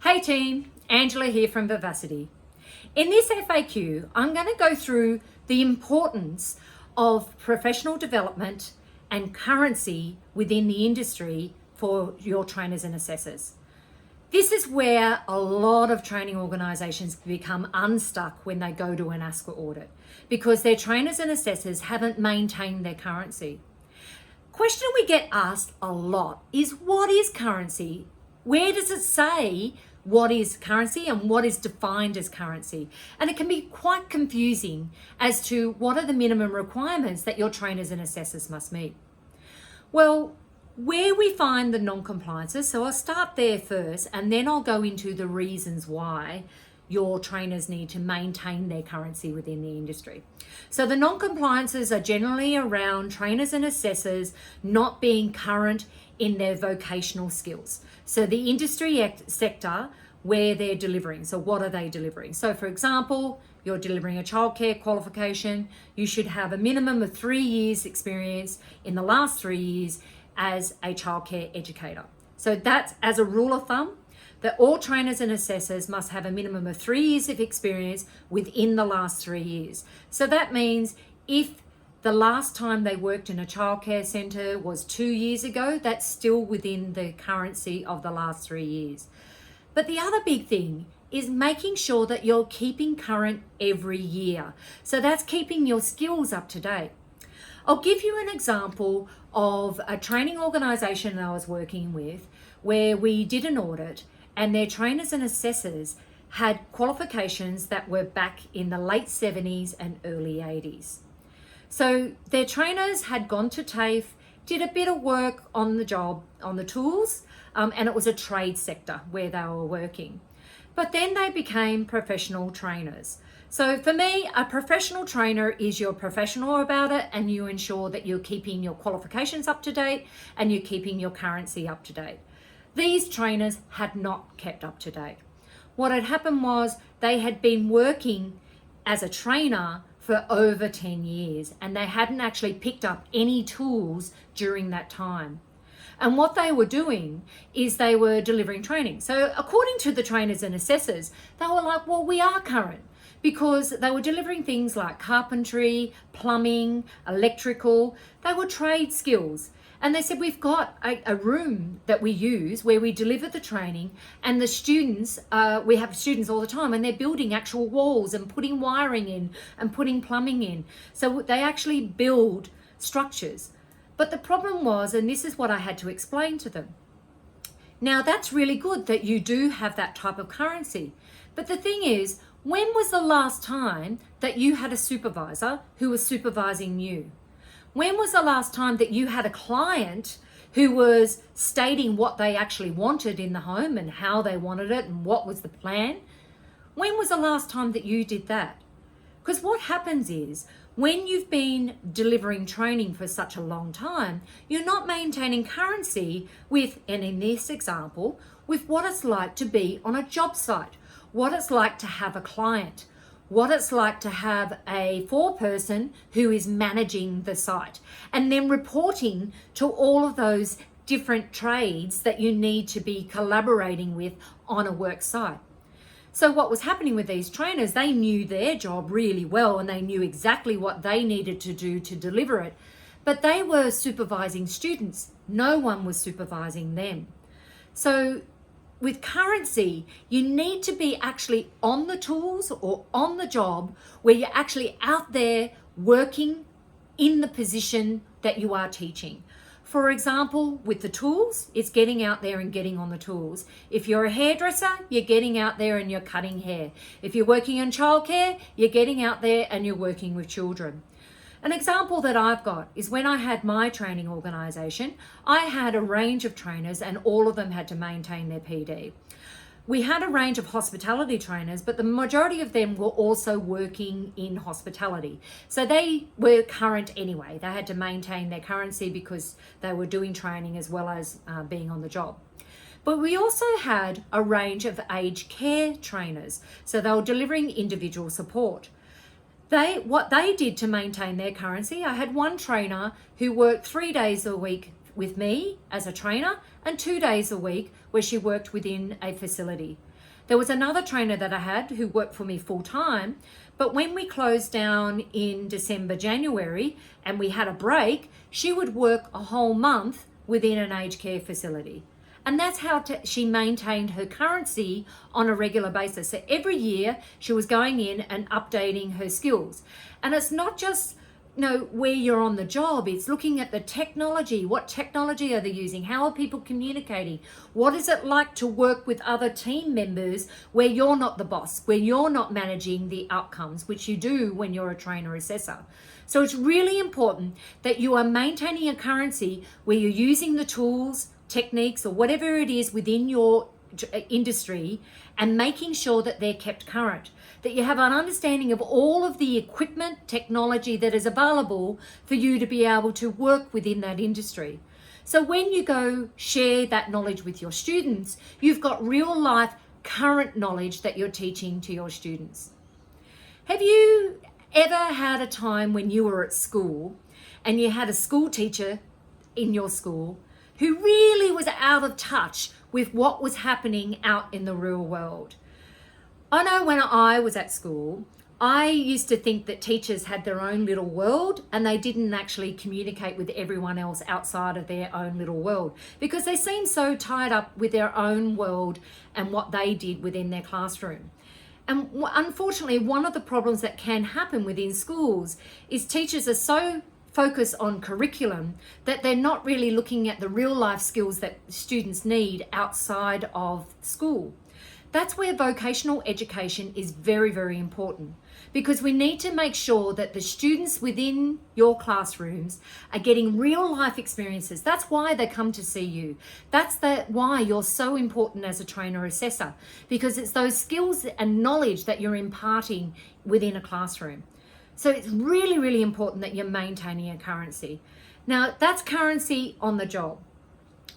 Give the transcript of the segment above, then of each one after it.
Hey team, Angela here from Vivacity. In this FAQ, I'm going to go through the importance of professional development and currency within the industry for your trainers and assessors. This is where a lot of training organisations become unstuck when they go to an ASCA audit because their trainers and assessors haven't maintained their currency. Question we get asked a lot is, what is currency? Where does it say what is currency and what is defined as currency? And it can be quite confusing as to what are the minimum requirements that your trainers and assessors must meet. Well, where we find the non-compliances, so I'll start there first and then I'll go into the reasons why your trainers need to maintain their currency within the industry. So the non-compliances are generally around trainers and assessors not being current in their vocational skills. So the industry sector where they're delivering. So what are they delivering? So for example, you're delivering a childcare qualification, you should have a minimum of 3 years experience in the last 3 years as a childcare educator. So that's, as a rule of thumb, that all trainers and assessors must have a minimum of 3 years of experience within the last 3 years. So that means if the last time they worked in a childcare centre was 2 years ago, that's still within the currency of the last 3 years. But the other big thing is making sure that you're keeping current every year. So that's keeping your skills up to date. I'll give you an example of a training organisation that I was working with where we did an audit and their trainers and assessors had qualifications that were back in the late 70s and early 80s. So their trainers had gone to TAFE, did a bit of work on the job, on the tools, and it was a trade sector where they were working. But then they became professional trainers. So for me, a professional trainer is you're professional about it and you ensure that you're keeping your qualifications up to date and you're keeping your currency up to date. These trainers had not kept up to date. What had happened was they had been working as a trainer for over 10 years and they hadn't actually picked up any tools during that time. And what they were doing is they were delivering training. So according to the trainers and assessors, they were like, well, we are current, because they were delivering things like carpentry, plumbing, electrical. They were trade skills. And they said, we've got a room that we use where we deliver the training and the students, we have students all the time and they're building actual walls and putting wiring in and putting plumbing in. So they actually build structures. But the problem was, and this is what I had to explain to them. Now that's really good that you do have that type of currency. But the thing is, when was the last time that you had a supervisor who was supervising you? When was the last time that you had a client who was stating what they actually wanted in the home and how they wanted it and what was the plan? When was the last time that you did that? Because what happens is, when you've been delivering training for such a long time, you're not maintaining currency with, and in this example, with what it's like to be on a job site, what it's like to have a client, what it's like to have a foreperson who is managing the site and then reporting to all of those different trades that you need to be collaborating with on a work site. So what was happening with these trainers, they knew their job really well and they knew exactly what they needed to do to deliver it, but they were supervising students. No one was supervising them. So with currency, you need to be actually on the tools or on the job where you're actually out there working in the position that you are teaching. For example, with the tools, it's getting out there and getting on the tools. If you're a hairdresser, you're getting out there and you're cutting hair. If you're working in childcare, you're getting out there and you're working with children. An example that I've got is when I had my training organisation, I had a range of trainers and all of them had to maintain their PD. We had a range of hospitality trainers, but the majority of them were also working in hospitality. So they were current anyway. They had to maintain their currency because they were doing training as well as being on the job. But we also had a range of aged care trainers. So they were delivering individual support. What they did to maintain their currency, I had one trainer who worked 3 days a week with me as a trainer and 2 days a week where she worked within a facility. There was another trainer that I had who worked for me full time, but when we closed down in December, January, and we had a break, she would work a whole month within an aged care facility. And that's how she maintained her currency on a regular basis. So every year she was going in and updating her skills. And it's not just where you're on the job, it's looking at the technology. What technology are they using? How are people communicating? What is it like to work with other team members where you're not the boss, where you're not managing the outcomes, which you do when you're a trainer assessor. So it's really important that you are maintaining a currency where you're using the tools, techniques, or whatever it is within your industry, and making sure that they're kept current, that you have an understanding of all of the equipment, technology that is available for you to be able to work within that industry. So when you go share that knowledge with your students, you've got real life current knowledge that you're teaching to your students. Have you ever had a time when you were at school and you had a school teacher in your school who really was out of touch with what was happening out in the real world? I know when I was at school, I used to think that teachers had their own little world and they didn't actually communicate with everyone else outside of their own little world because they seemed so tied up with their own world and what they did within their classroom. And unfortunately, one of the problems that can happen within schools is teachers are so focused on curriculum that they're not really looking at the real life skills that students need outside of school. That's where vocational education is very, very important, because we need to make sure that the students within your classrooms are getting real life experiences. That's why they come to see you. That's why you're so important as a trainer assessor, because it's those skills and knowledge that you're imparting within a classroom. So it's really, really important that you're maintaining a currency. Now, that's currency on the job.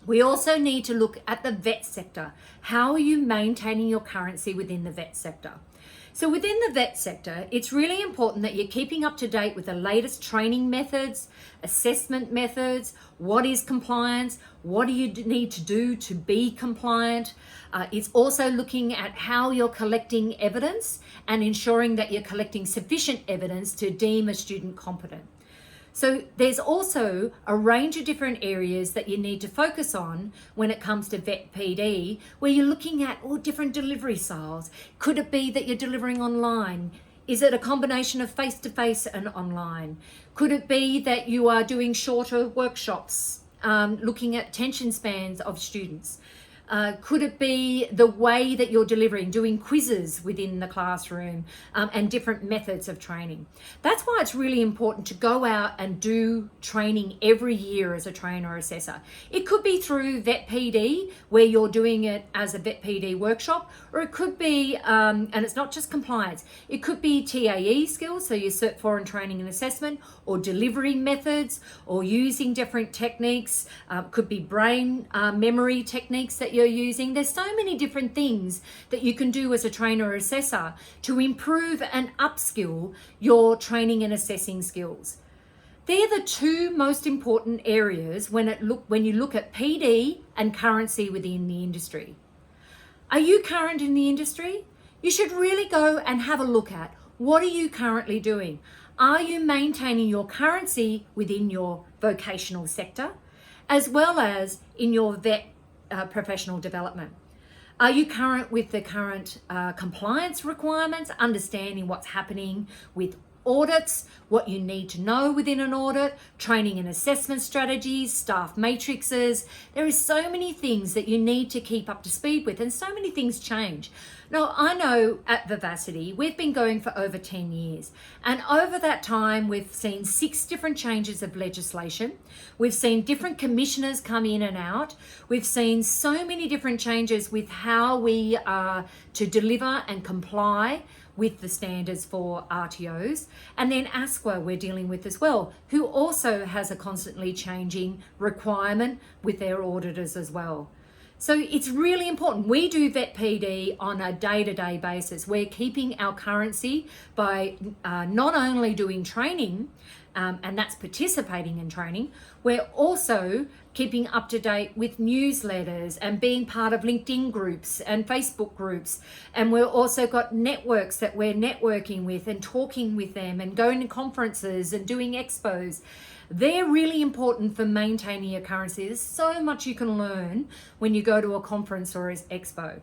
We also need to look at the vet sector. How are you maintaining your currency within the vet sector? So within the vet sector, it's really important that you're keeping up to date with the latest training methods, assessment methods, what is compliance, what do you need to do to be compliant. It's also looking at how you're collecting evidence and ensuring that you're collecting sufficient evidence to deem a student competent. So there's also a range of different areas that you need to focus on when it comes to vet PD, where you're looking at all different delivery styles. Could it be that you're delivering online? Is it a combination of face-to-face and online? Could it be that you are doing shorter workshops, looking at attention spans of students? Could it be the way that you're delivering, doing quizzes within the classroom, and different methods of training? That's why it's really important to go out and do training every year as a trainer assessor. It could be through Vet PD, where you're doing it as a Vet PD workshop, or it could be, and it's not just compliance, it could be TAE skills, so your Cert 4 in Training and Assessment, or delivery methods, or using different techniques. Could be brain memory techniques that you're using. There's so many different things that you can do as a trainer or assessor to improve and upskill your training and assessing skills. They're the two most important areas when you look at PD and currency within the industry. Are you current in the industry? You should really go and have a look at what are you currently doing. Are you maintaining your currency within your vocational sector as well as in your vet professional development? Are you current with the current compliance requirements, understanding what's happening with audits, what you need to know within an audit, training and assessment strategies, staff matrices? There is so many things that you need to keep up to speed with, and so many things change. Now, I know at Vivacity, we've been going for over 10 years. And over that time, we've seen 6 different changes of legislation. We've seen different commissioners come in and out. We've seen so many different changes with how we are to deliver and comply with the standards for RTOs. And then ASQA we're dealing with as well, who also has a constantly changing requirement with their auditors as well. So it's really important. We do Vet PD on a day-to-day basis. We're keeping our currency by not only doing training and that's participating in training. We're also keeping up to date with newsletters and being part of LinkedIn groups and Facebook groups. And we've also got networks that we're networking with and talking with them and going to conferences and doing expos. They're really important for maintaining your currency. There's so much you can learn when you go to a conference or an expo.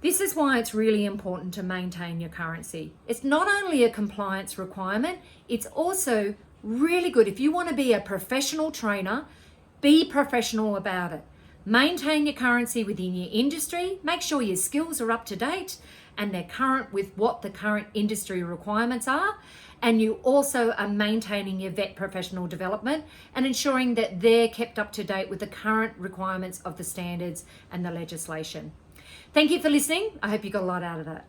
This is why it's really important to maintain your currency. It's not only a compliance requirement, it's also really good. If you want to be a professional trainer, be professional about it. Maintain your currency within your industry. Make sure your skills are up to date and they're current with what the current industry requirements are. And you also are maintaining your vet professional development and ensuring that they're kept up to date with the current requirements of the standards and the legislation. Thank you for listening. I hope you got a lot out of that.